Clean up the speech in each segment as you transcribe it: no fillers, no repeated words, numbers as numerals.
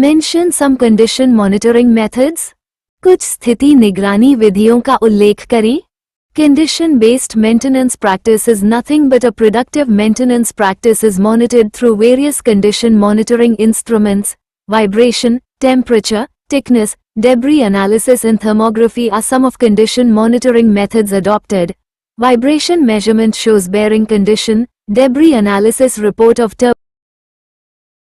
Mention some condition monitoring methods. कुछ स्थिति निगरानी विधियों का उल्लेख करें। Condition based maintenance practice is nothing but a productive maintenance practice is monitored through various condition monitoring instruments. Vibration, temperature, thickness, debris analysis and thermography are some of condition monitoring methods adopted. Vibration measurement shows bearing condition, debris analysis report of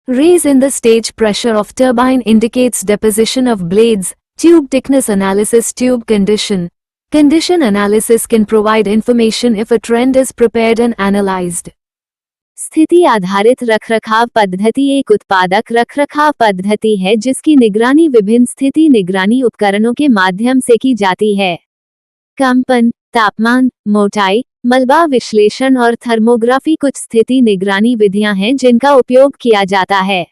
raise in the stage pressure of turbine indicates deposition of blades, tube thickness analysis tube condition. Condition analysis can provide information if a trend is prepared and analyzed. स्थिति आधारित रखरखाव पद्धति एक उत्पादक रखरखाव पद्धति है जिसकी निगरानी विभिन्न स्थिति निगरानी उपकरणों के माध्यम से की जाती है। कंपन, तापमान, मोटाई, मलबा विश्लेषण और थर्मोग्राफी कुछ स्थिति निगरानी विधियां हैं जिनका उपयोग किया जाता है।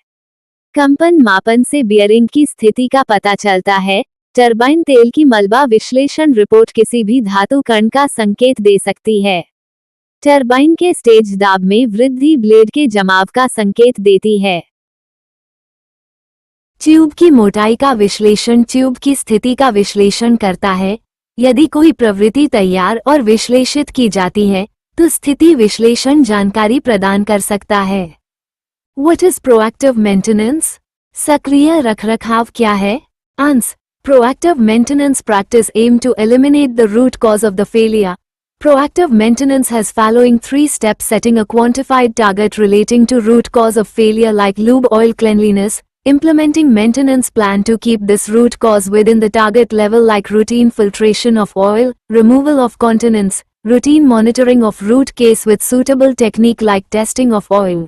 कंपन मापन से बियरिंग की स्थिति का पता चलता है। टरबाइन तेल की मलबा विश्लेषण रिपोर्ट किसी भी धातु कण का संकेत दे सकती है। टरबाइन के स्टेज दाब में वृद्धि ब्लेड के जमाव का संकेत देती है। ट्यूब की मोटाई का विश्लेषण ट्यूब की स्थिति का विश्लेषण करता है। यदि कोई प्रवृत्ति तैयार और विश्लेषित की जाती है तो स्थिति विश्लेषण जानकारी प्रदान कर सकता है। What is proactive maintenance? सक्रिय रखरखाव क्या है? Answer Proactive maintenance practice aim to eliminate the root cause of the failure. Proactive maintenance has following 3 steps: setting a quantified target relating to root cause of failure like lube oil cleanliness, implementing maintenance plan to keep this root cause within the target level like routine filtration of oil, removal of contaminants, routine monitoring of root cause with suitable technique like testing of oil.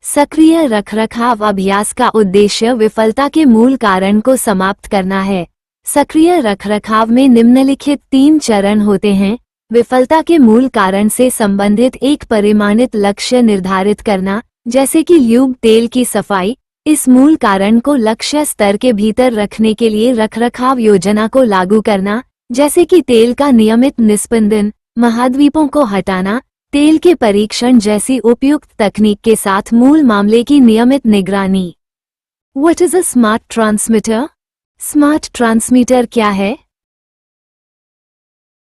सक्रिय रखरखाव अभ्यास का उद्देश्य विफलता के मूल कारण को समाप्त करना है। सक्रिय रखरखाव में निम्नलिखित 3 चरण होते हैं। विफलता के मूल कारण से संबंधित एक परिमाणित लक्ष्य निर्धारित करना, जैसे कि ल्यूब तेल की सफाई। इस मूल कारण को लक्ष्य स्तर के भीतर रखने के लिए रखरखाव योजना को लागू करना, जैसे कि तेल का नियमित निस्पंदन, महाद्वीपों को हटाना, तेल के परीक्षण जैसी उपयुक्त तकनीक के साथ मूल मामले की नियमित निगरानी। What is a smart transmitter? Smart transmitter क्या है?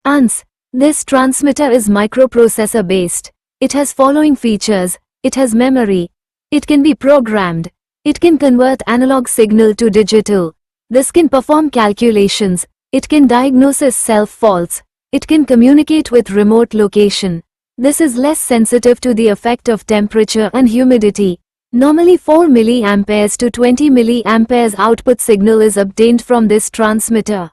Answer This transmitter is microprocessor based. It has following features. It has memory. It can be programmed. It can convert analog signal to digital. This can perform calculations. It can diagnose self faults. It can communicate with remote location. This is less sensitive to the effect of temperature and humidity. Normally 4 mA to 20 mA output signal is obtained from this transmitter.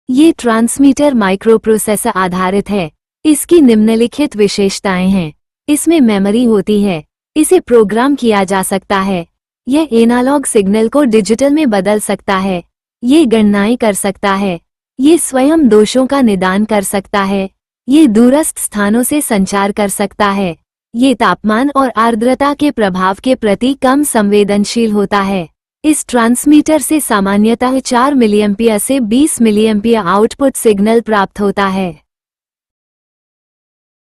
ये transmitter microprocessor आधारित है। इसकी निम्नलिखित विशेषताएं हैं। इसमें memory होती है। इसे प्रोग्राम किया जा सकता है। यह एनालॉग सिग्नल को डिजिटल में बदल सकता है। ये गणनाएं कर सकता है। ये स्वयं दोषों का निदान कर सकता है। ये दूरस्थ स्थानों से संचार कर सकता है। ये तापमान और आर्द्रता के प्रभाव के प्रति कम संवेदनशील होता है। इस ट्रांसमीटर से सामान्यतः 4 mA से 20 mA आउटपुट सिग्नल प्राप्त होता है।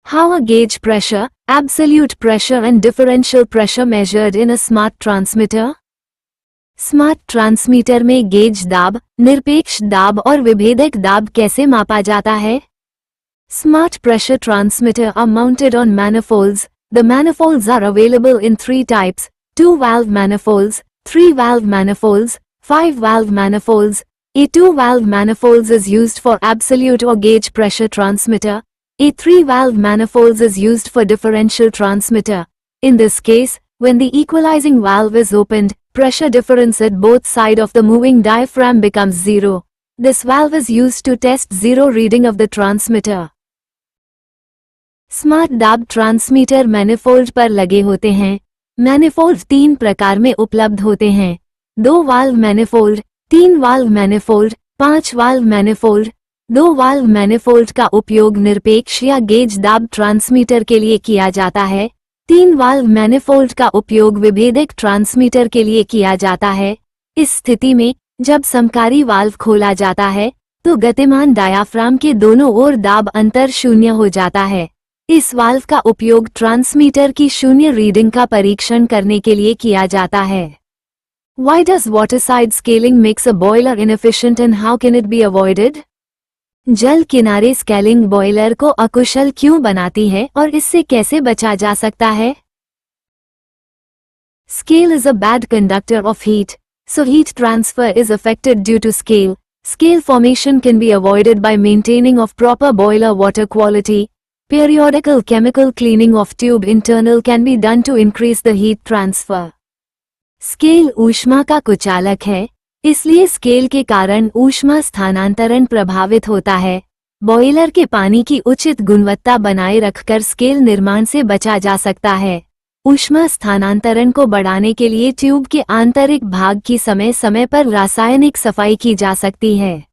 How are gauge pressure, absolute pressure and differential pressure measured in a smart transmitter? Smart transmitter में गेज दाब, निरपेक्ष दाब और विभेदक दाब कैसे मापा जाता है? Smart pressure transmitter are mounted on manifolds. The manifolds are available in 3 types: 2-valve manifolds, 3-valve manifolds, 5-valve manifolds. A 2-valve manifolds is used for absolute or gauge pressure transmitter. A 3-valve manifolds is used for differential transmitter. In this case, when the equalizing valve is opened, pressure difference at both sides of the moving diaphragm becomes 0. This valve is used to test zero reading of the transmitter. Smart दाब transmitter manifold पर लगे होते हैं। Manifold 3 प्रकार में उपलब्ध होते हैं: 2 valve manifold, 3 valve manifold, 5 valve manifold. 2 valve manifold का उपयोग निरपेक्ष या गेज दाब ट्रांसमीटर के लिए किया जाता है। 3 वाल्व मैनिफोल्ड का उपयोग विभेदक ट्रांसमीटर के लिए किया जाता है। इस स्थिति में जब समकारी वाल्व खोला जाता है तो गतिमान डायाफ्राम के दोनों ओर दाब अंतर शून्य हो जाता है। इस वाल्व का उपयोग ट्रांसमीटर की शून्य रीडिंग का परीक्षण करने के लिए किया जाता है। Why does waterside scaling makes a boiler inefficient and how can it be avoided? जल किनारे स्केलिंग बॉयलर को अकुशल क्यों बनाती है और इससे कैसे बचा जा सकता है? Scale is a bad conductor of heat, so heat transfer is affected due to scale. Scale formation can be avoided by maintaining of proper boiler water quality. Periodical chemical cleaning of tube internal can be done to increase the heat transfer. Scale ऊष्मा का कुचालक है, इसलिए scale के कारण ऊष्मा स्थानांतरण प्रभावित होता है। बॉयलर के पानी की उचित गुणवत्ता बनाए रखकर स्केल निर्माण से बचा जा सकता है। ऊष्मा स्थानांतरण को बढ़ाने के लिए ट्यूब के आंतरिक भाग की समय समय पर रासायनिक सफाई की जा सकती है।